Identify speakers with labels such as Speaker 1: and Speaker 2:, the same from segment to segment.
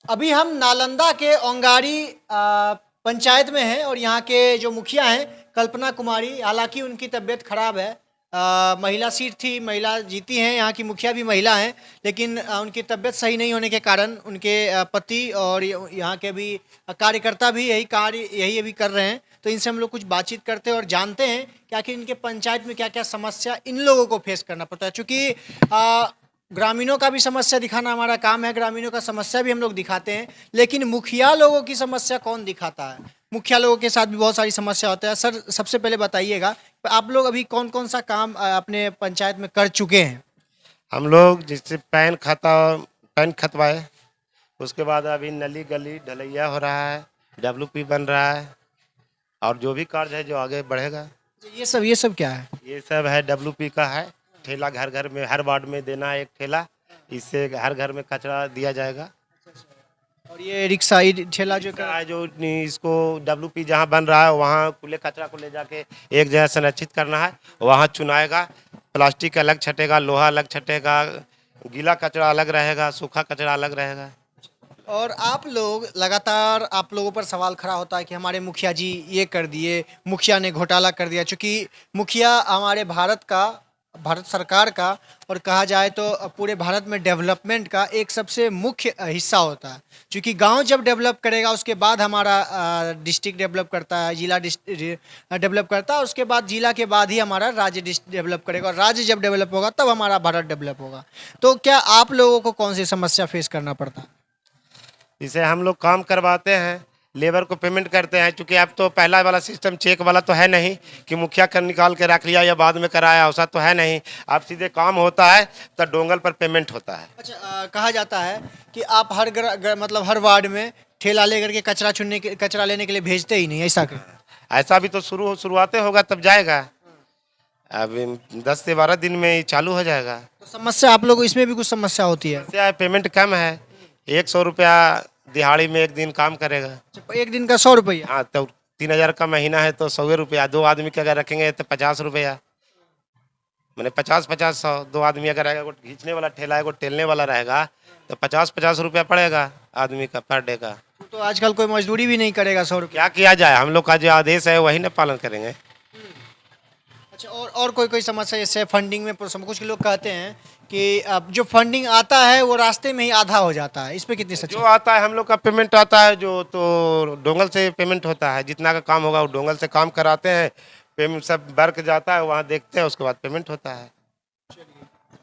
Speaker 1: अभी हम नालंदा के औंगारी पंचायत में हैं और यहाँ के जो मुखिया हैं कल्पना कुमारी, हालांकि उनकी तबीयत खराब है। महिला सीट थी, महिला जीती हैं, यहाँ की मुखिया भी महिला हैं, लेकिन उनकी तबीयत सही नहीं होने के कारण उनके पति और यहाँ के भी कार्यकर्ता भी यही कार्य यही अभी कर रहे हैं। तो इनसे हम लोग कुछ बातचीत करते हैं और जानते हैं कि आखिर इनके पंचायत में क्या क्या समस्या इन लोगों को फेस करना पड़ता है। चूँकि ग्रामीणों का भी समस्या दिखाना हमारा काम है, ग्रामीणों का समस्या भी हम लोग दिखाते हैं, लेकिन मुखिया लोगों की समस्या कौन दिखाता है? मुखिया लोगों के साथ भी बहुत सारी समस्या होता है। सर, सबसे पहले बताइएगा, आप लोग अभी कौन कौन सा काम अपने पंचायत में कर चुके हैं?
Speaker 2: हम लोग जैसे पैन खतवाए, उसके बाद अभी नली गली ढलैया हो रहा है, डब्ल्यूपी बन रहा है, और जो भी कार्य है जो आगे बढ़ेगा।
Speaker 1: ये सब क्या है?
Speaker 2: ये सब है डब्ल्यूपी का है। ठेला घर घर में, हर वार्ड में देना है एक ठेला, इससे हर घर में कचरा दिया जाएगा।
Speaker 1: और ये रिक्शा ठेला जो
Speaker 2: जो इसको डब्ल्यूपी जहाँ बन रहा है वहाँ खुले कचरा को ले जाके एक जगह संरक्षित करना है, वहाँ चुनाएगा। प्लास्टिक अलग छटेगा, लोहा अलग छटेगा, गीला कचरा अलग रहेगा, सूखा कचरा अलग रहेगा।
Speaker 1: और आप लोग लगातार, आप लोगों पर सवाल खड़ा होता है कि हमारे मुखिया जी ये कर दिए, मुखिया ने घोटाला कर दिया। चूँकि मुखिया हमारे भारत सरकार का और कहा जाए तो पूरे भारत में डेवलपमेंट का एक सबसे मुख्य हिस्सा होता है। क्योंकि गांव जब डेवलप करेगा उसके बाद हमारा डिस्ट्रिक्ट डेवलप करता है, जिला डेवलप करता है, उसके बाद जिला के बाद ही हमारा राज्य डेवलप करेगा, और राज्य जब डेवलप होगा तब हमारा भारत डेवलप होगा। तो क्या आप लोगों को कौन सी समस्या फेस करना पड़ता है?
Speaker 2: इसे हम लोग काम करवाते हैं, लेबर को पेमेंट करते हैं। क्योंकि अब तो पहला वाला सिस्टम चेक वाला तो है नहीं कि मुखिया कर निकाल के रख लिया या बाद में कराया, ऐसा तो है नहीं। अब सीधे काम होता है तो डोंगल पर पेमेंट होता है।
Speaker 1: अच्छा, कहा जाता है कि आप मतलब हर वार्ड में ठेला लेकर के कचरा लेने के लिए भेजते ही नहीं, ऐसा क्या?
Speaker 2: ऐसा भी तो शुरुआते होगा तब जाएगा। अब 10 से 12 दिन में ही चालू हो जाएगा।
Speaker 1: तो समस्या आप लोगों, इसमें भी कुछ समस्या होती है?
Speaker 2: क्या है, पेमेंट कम है। 100 रुपया दिहाड़ी में एक दिन काम करेगा।
Speaker 1: एक दिन का 100 रुपया?
Speaker 2: हाँ, तो 3000 का महीना है तो 100 रुपया। 2 आदमी के अगर रखेंगे तो 50 रुपया, मैंने 50-50-100। 2 आदमी अगर रहेगा, वो खींचने वाला ठेला है, वो टेलने वाला रहेगा, तो 50-50 रुपया पड़ेगा आदमी का पर डे का।
Speaker 1: तो आजकल कोई मजदूरी भी नहीं करेगा 100 रुपया?
Speaker 2: क्या किया जाए, हम लोग का जो आदेश है वही ना पालन करेंगे।
Speaker 1: अच्छा, और कोई कोई समस्या जैसे फंडिंग में कुछ लोग कहते हैं कि अब जो फंडिंग आता है वो रास्ते में ही आधा हो जाता है, इस पे कितनी सच्चाई?
Speaker 2: जो आता है हम लोग का पेमेंट आता है, जो तो डोंगल से पेमेंट होता है। जितना का काम होगा वो डोंगल से काम कराते हैं, पेमेंट सब वर्क जाता है, वहाँ देखते हैं, उसके बाद पेमेंट होता है।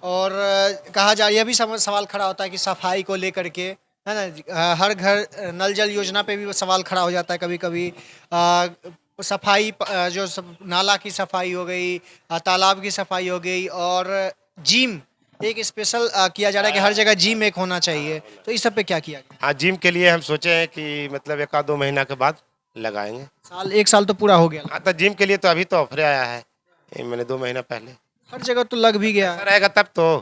Speaker 1: और कहा जा, यह भी सवाल खड़ा होता है कि सफाई को लेकर के, है ना, हर घर नल जल योजना पे भी सवाल खड़ा हो जाता है कभी कभी। सफाई, नाला की सफाई हो गई, तालाब की सफाई हो गई, और जिम एक स्पेशल किया जा रहा है कि हर जगह जिम एक होना चाहिए। तो इस सब पे क्या किया गया?
Speaker 2: हाँ, जिम के लिए हम सोचे हैं कि मतलब 1-2 महीना के बाद लगाएंगे।
Speaker 1: एक साल तो पूरा हो गया।
Speaker 2: हाँ, तो जिम के लिए तो अभी तो ऑफर आया है, ये मैंने 2 महीना पहले।
Speaker 1: हर जगह तो लग भी गया
Speaker 2: पैसा
Speaker 1: है।
Speaker 2: रहेगा तब तो,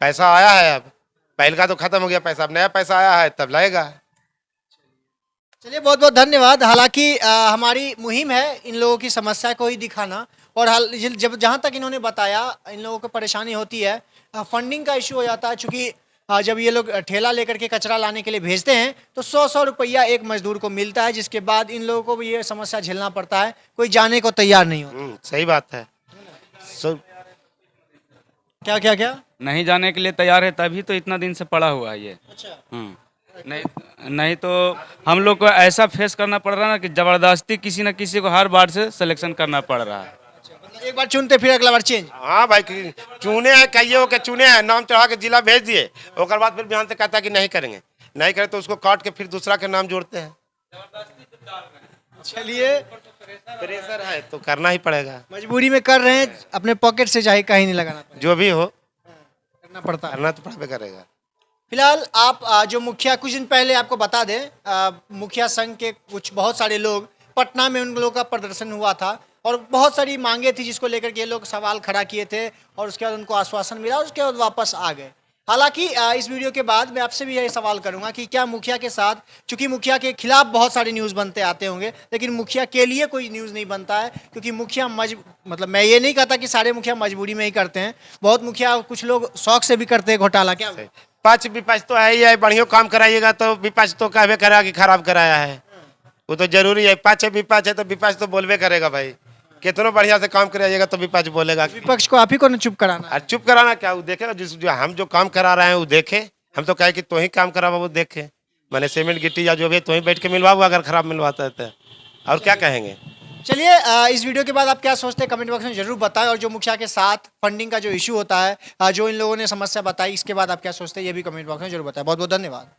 Speaker 2: पैसा आया है। अब पहले का तो खत्म हो गया पैसा, अब नया पैसा आया है तब लगेगा।
Speaker 1: चलिए, बहुत बहुत धन्यवाद। हालांकि हमारी मुहिम है इन लोगों की समस्या को ही दिखाना, और जब जहाँ तक इन्होंने बताया, इन लोगों को परेशानी होती है, फंडिंग का इशू हो जाता है। चूँकि जब ये लोग ठेला लेकर के कचरा लाने के लिए भेजते हैं तो 100-100 रुपया एक मजदूर को मिलता है, जिसके बाद इन लोगों को भी ये समस्या झेलना पड़ता है, कोई जाने को तैयार नहीं होता।
Speaker 2: सही बात है।
Speaker 1: क्या क्या क्या?
Speaker 3: नहीं जाने के लिए तैयार है, तभी तो इतना दिन से पड़ा हुआ है ये।
Speaker 1: अच्छा।
Speaker 3: नहीं तो हम लोग को ऐसा फेस करना पड़ रहा है ना कि ज़बरदस्ती किसी न किसी को हर बार से सिलेक्शन करना पड़ रहा है।
Speaker 1: मतलब एक बार चुनते फिर अगला बार चेंज?
Speaker 2: हाँ भाई, चुने हैं, कहिए हो के चुने हैं, नाम चढ़ा के जिला भेज दिए, और बाद फिर बिहान से कहता है कि नहीं करेंगे, नहीं करे तो उसको काट के फिर दूसरा के नाम जोड़ते हैं।
Speaker 1: चलिए,
Speaker 2: प्रेशर है तो करना ही पड़ेगा।
Speaker 1: मजबूरी में कर रहे हैं, अपने पॉकेट से चाहे कहीं नहीं लगाना पड़ेगा,
Speaker 2: जो भी हो
Speaker 1: करना पड़ता है।
Speaker 2: करना तो पड़े करेगा।
Speaker 1: फिलहाल आप जो मुखिया, कुछ दिन पहले आपको बता दें, मुखिया संघ के बहुत सारे लोग, पटना में उन लोगों का प्रदर्शन हुआ था और बहुत सारी मांगे थी जिसको लेकर के ये लोग सवाल खड़ा किए थे, और उसके बाद उनको आश्वासन मिला, उसके बाद वापस आ गए। हालांकि इस वीडियो के बाद मैं आपसे भी यही सवाल करूंगा कि क्या मुखिया के साथ, चूंकि मुखिया के खिलाफ बहुत सारे न्यूज़ बनते आते होंगे, लेकिन मुखिया के लिए कोई न्यूज़ नहीं बनता है, क्योंकि मुखिया मतलब मैं ये नहीं कहता कि सारे मुखिया मजबूरी में ही करते हैं, बहुत मुखिया, कुछ लोग शौक से भी करते हैं घोटाला। क्या
Speaker 2: पक्ष विपक्ष तो है ही है, बढ़िया काम कराइएगा तो विपक्ष तो कहबे करेगा कि खराब कराया है, वो तो जरूरी है। पक्ष विपक्ष है तो विपक्ष तो बोलबे करेगा भाई, कितना बढ़िया से काम कराइएगा तो विपक्ष बोलेगा।
Speaker 1: विपक्ष को आप ही को न चुप कराना है।
Speaker 2: और चुप कराना क्या, वो देखेगा जो हम जो काम करा रहे हैं वो देखे। हम तो कहे कि तो ही काम करा वो देखे, मैंने सीमेंट गिट्टी या जो भी तो ही बैठ के मिलवा, अगर खराब मिलवाता है तो और क्या कहेंगे।
Speaker 1: चलिए इस वीडियो के बाद आप क्या सोचते हैं कमेंट बॉक्स में जरूर बताएं, और जो मुखिया के साथ फंडिंग का जो इशू होता है, जो इन लोगों ने समस्या बताई, इसके बाद आप क्या सोचते हैं ये भी कमेंट बॉक्स में जरूर बताएं। बहुत बहुत धन्यवाद।